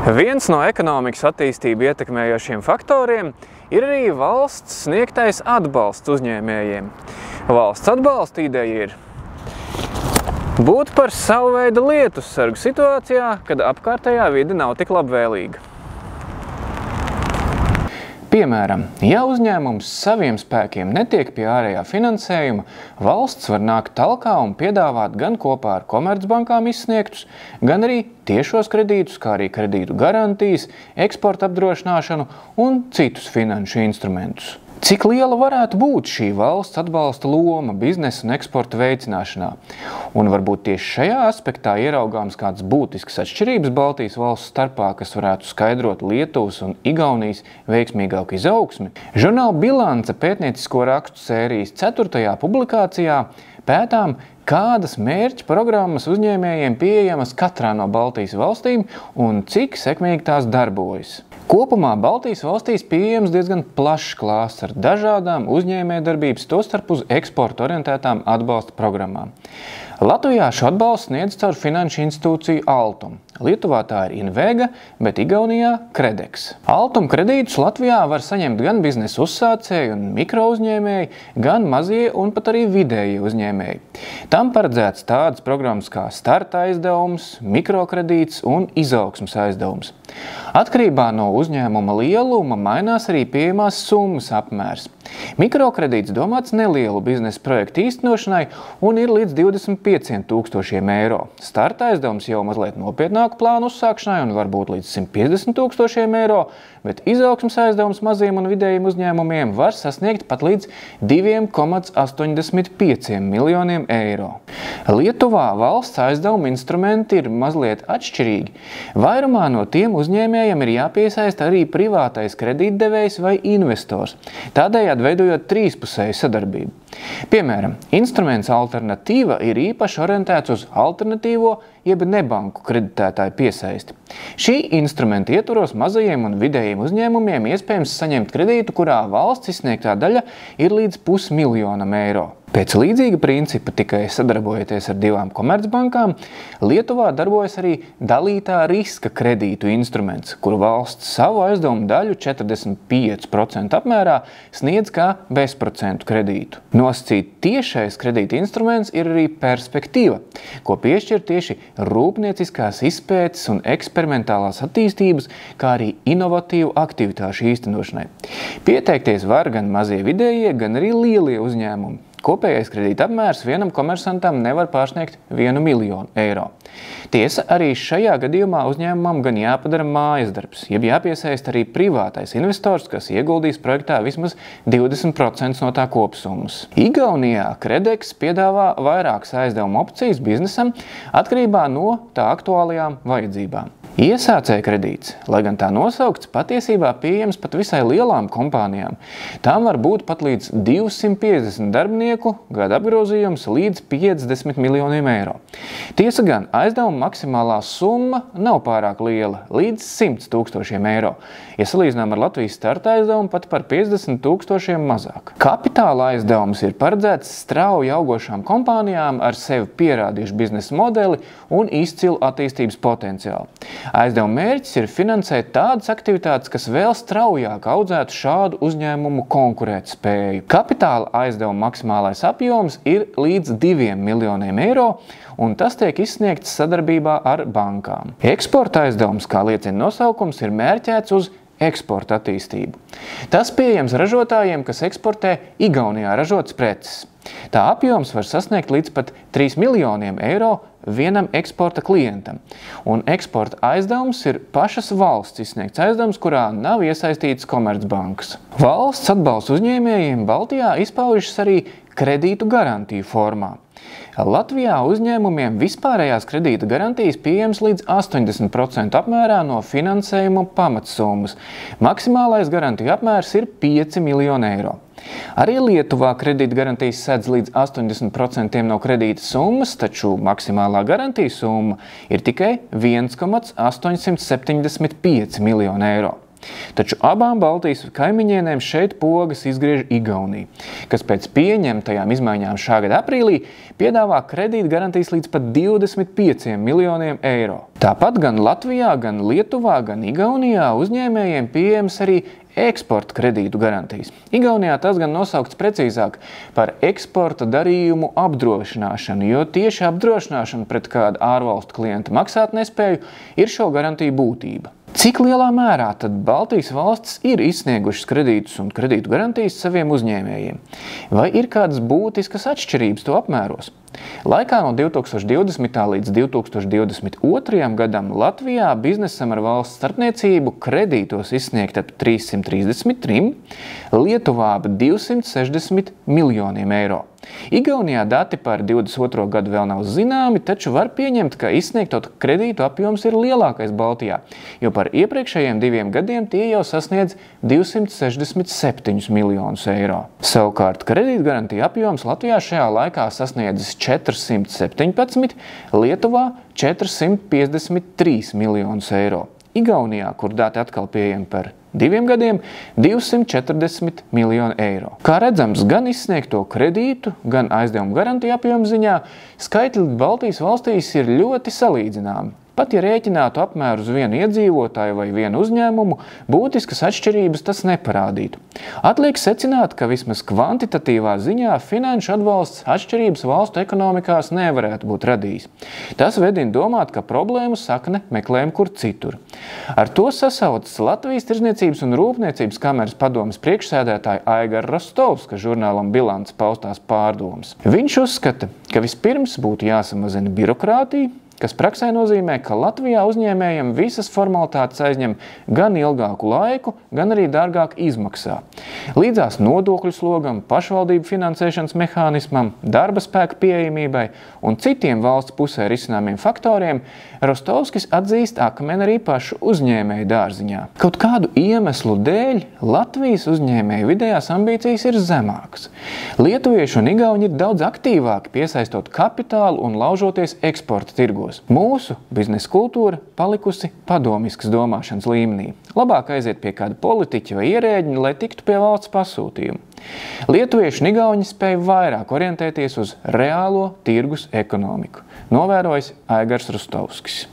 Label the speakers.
Speaker 1: Viens no ekonomikas attīstību ietekmējošiem faktoriem ir arī valsts sniegtais atbalsts uzņēmējiem. Valsts atbalsta ideja ir būt par savu veidu lietussargu situācijā, kad apkārtējā vide nav tik labvēlīga. Piemēram, ja uzņēmums saviem spēkiem netiek pie ārējā finansējuma, valsts var nākt talkā un piedāvāt gan kopā ar komercbankām izsniegtus, gan arī tiešos kredītus, kā arī kredītu garantijas, eksporta apdrošināšanu un citus finanšu instrumentus. Cik liela varētu būt šī valsts atbalsta loma biznesa un eksporta veicināšanā? Un varbūt tieši šajā aspektā ieraugāms kāds būtisks atšķirības Baltijas valstu starpā, kas varētu skaidrot Lietuvas un Igaunijas veiksmīgāku izaugsmi? Žurnāla Bilance pētniecisko rakstu sērijas 4. publikācijā pētām, kādas mērķa programmas uzņēmējiem pieejamas katrā no Baltijas valstīm un cik sekmīgi tās darbojas. Kopumā Baltijas valstīs pieejams diezgan plašs klāsts ar dažādām uzņēmējdarbības, tostarp uz eksportu orientētām atbalsta programmām. Latvijā šo atbalstu sniedz caur finanšu institūciju Altum. Lietuvā tā ir Invega, bet Igaunijā Kredex. Altum kredītus Latvijā var saņemt gan biznesa uzsācēji un mikro uzņēmēji, gan mazie un pat arī vidējie uzņēmēji. Tam paredzēts tādas programmas kā starta aizdevums, mikrokredīts un izaugsmes aizdevums. Atkarībā no uzņēmuma lieluma mainās arī pieejamās summas apmērs. Mikrokredīts domāts nelielu biznesa projektu īstenošanai un ir līdz 25 000 eiro. Starta aizdevums jau mazliet nopietnāku plānu uzsākšanai un varbūt līdz 150 000 eiro, bet izaugsmes aizdevums maziem un vidējiem uzņēmumiem var sasniegt pat līdz 2,85 miljoniem eiro. Lietuvā valsts aizdevuma instrumenti ir mazliet atšķirīgi. Vairumā no tiem uzņēmējiem ir jāpiesaista arī privātais kredītdevējs vai investors, tādējādi veidojot trīspusēju sadarbību. Piemēram, instruments Alternatīva ir īpaši orientēts uz alternatīvo jeb nebanku kreditētāju piesaisti. Šī instrumenta ietvaros mazajiem un vidējiem uzņēmumiem iespējams saņemt kredītu, kurā valsts izsniegtā daļa ir līdz 500 000 eiro. Pēc līdzīga principa, tikai sadarbojoties ar 2 komercbankām, Lietuvā darbojas arī dalītā riska kredītu instruments, kuru valsts savu aizdevumu daļu 45% apmērā sniedz kā bezprocentu kredītu. Nosacīt tiešais kredīta instruments ir arī Perspektīva, ko piešķir tieši rūpnieciskās izpētes un eksperimentālās attīstības, kā arī inovatīvu aktivitāšu īstenošanai. Pieteikties var gan mazie vidējie, gan arī lielie uzņēmumi. Kopējais kredīta apmērs vienam komersantam nevar pārsniegt 1 miljonu eiro. Tiesa, arī šajā gadījumā uzņēmumam gan jāpadara mājas darbs, jeb jāpiesaista arī privātais investors, kas ieguldīs projektā vismaz 20% no tā kopsummas. Igaunijā Kredex piedāvā vairākas aizdevuma opcijas biznesam atkarībā no tā aktuālajām vajadzībām. Iesācēja kredīts, lai gan tā nosaukts, patiesībā pieejams pat visai lielām kompānijām. Tām var būt pat līdz 250 darbinieku, gada apgrozījums līdz 50 miljoniem eiro. Tiesa gan, aizdevuma maksimālā summa nav pārāk liela, līdz 100 000 eiro. Ja salīdzinām ar Latvijas starta aizdevumu, pat par 50 000 mazāk. Kapitāla aizdevums ir paredzēts strauji augošām kompānijām ar sevi pierādījušu biznesa modeli un izcilu attīstības potenciālu. Aizdevuma mērķis ir finansēt tādas aktivitātes, kas vēl straujāk audzētu šādu uzņēmumu konkurētspēju. Kapitāla aizdevuma maksimālais apjoms ir līdz 2 miljoniem eiro, un tas tiek izsniegts sadarbībā ar bankām. Eksporta aizdevums, kā liecina nosaukums, ir mērķēts uz eksporta attīstību. Tas pieejams ražotājiem, kas eksportē Igaunijā ražotas preces. Tā apjoms var sasniegt līdz pat 3 miljoniem eiro vienam eksporta klientam. Un eksporta aizdevums ir pašas valsts izsniegts aizdevums, kurā nav iesaistītas komercbankas. Valsts atbalsts uzņēmējiem Baltijā izpaužas arī kredītu garantiju formā. Latvijā uzņēmumiem vispārējās kredīta garantijas pieejams līdz 80% apmērā no finansējuma pamatsummas. Maksimālais garantiju apmērs ir 5 miljoni eiro. Arī Lietuvā kredīta garantijas sedz līdz 80% no kredīta summas, taču maksimālā garantija summa ir tikai 1,875 miljonu eiro. Taču abām Baltijas kaimiņienēm šeit pogas izgriež Igaunija, kas pēc pieņemtajām izmaiņām šā gada aprīlī piedāvā kredītgarantijas līdz pat 25 miljoniem eiro. Tāpat gan Latvijā, gan Lietuvā, gan Igaunijā uzņēmējiem pieejams arī eksporta kredītu garantijas. Igaunijā tas gan nosaukts precīzāk par eksporta darījumu apdrošināšanu, jo tieši apdrošināšana pret kādu ārvalstu klienta maksātnespēju ir šo garantiju būtība. Cik lielā mērā tad Baltijas valstis ir izsniegušas kredītus un kredītu garantijas saviem uzņēmējiem? Vai ir kādas būtiskas atšķirības to apmēros? Laikā no 2020. līdz 2022. gadam Latvijā biznesam ar valsts starpniecību kredītos izsniegt ap 333, Lietuvā ap 260 miljoniem eiro. Igaunijā dati par 22. gadu vēl nav zināmi, taču var pieņemt, ka izsniegto kredītu apjoms ir lielākais Baltijā, jo par iepriekšējiem 2 gadiem tie jau sasniedz 267 miljonus eiro. Savukārt kredītgarantija apjoms Latvijā šajā laikā sasniedzis 417, Lietuvā 453 miljonus eiro. Igaunijā, kur dati atkal pieejami par 2 gadiem, 240 miljonu eiro. Kā redzams, gan izsniegto kredītu, gan aizdevumu garantiju apjomu ziņā skaitļi Baltijas valstīs ir ļoti salīdzināmi. Pat ja rēķinātu apmēru uz vienu iedzīvotāju vai vienu uzņēmumu, būtiskas atšķirības tas neparādītu. Atliek secināt, ka vismaz kvantitatīvā ziņā finanšu atbalsts atšķirības valstu ekonomikās nevarētu būt radījis. Tas vedina domāt, ka problēmu sakne meklējam kur citur. Ar to sasaucas Latvijas Tirdzniecības un Rūpniecības kameras padomes priekšsēdētāja Aigara Rostovska žurnālam Bilants paustās pārdomas. Viņš uzskata, ka vispirms būtu jāsamazina birokrātija, kas praksē nozīmē, ka Latvijā uzņēmējiem visas formalitātes aizņem gan ilgāku laiku, gan arī dārgāk izmaksā. Līdzās nodokļu slogam, pašvaldību finansēšanas mehānismam, darba spēka pieejamībai un citiem valsts pusē risināmiem faktoriem Rostovskis atzīst akmeni arī pašu uzņēmēju dārziņā. Kaut kādu iemeslu dēļ Latvijas uzņēmēju vidējās ambīcijas ir zemākas. Lietuvieši un igauņi ir daudz aktīvāki piesaistot kapitālu un laužoties eksporta tirgos. Mūsu biznesa kultūra palikusi padomiskas domāšanas līmenī. Labāk aiziet pie kāda politiķa vai ierēģiņa, lai tiktu pie valsts pasūtījumu. Lietuvieši un igauņi spēja vairāk orientēties uz reālo tirgus ekonomiku, novērojis Aigars Rostovskis.